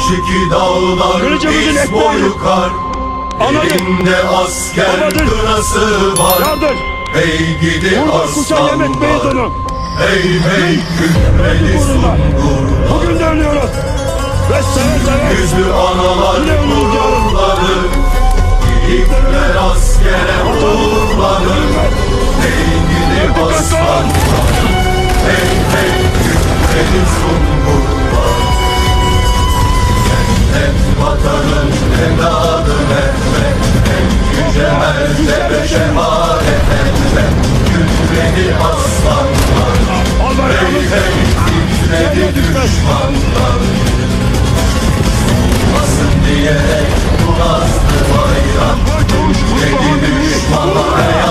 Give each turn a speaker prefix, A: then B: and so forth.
A: Karşıki dağlar diz boyu kar. Elinde asker kınası var. Hey gidi aslanlar, hey hey kükredi Sungurlar.
B: Bugün de ölüyoruz.
A: Yüzlü analar gururları, yiğitler askere uğurları. Hey gidi aslanlar, hey hey kükredi Sungurlar. Cennet vatanın evladı Mehmet, en yüce mertebe şehadet etme. Kükredi aslanlar, hey hey kükredi düşmanlar. Olmasın diyerek bu nazlı bayrak, dedi düşmanlar.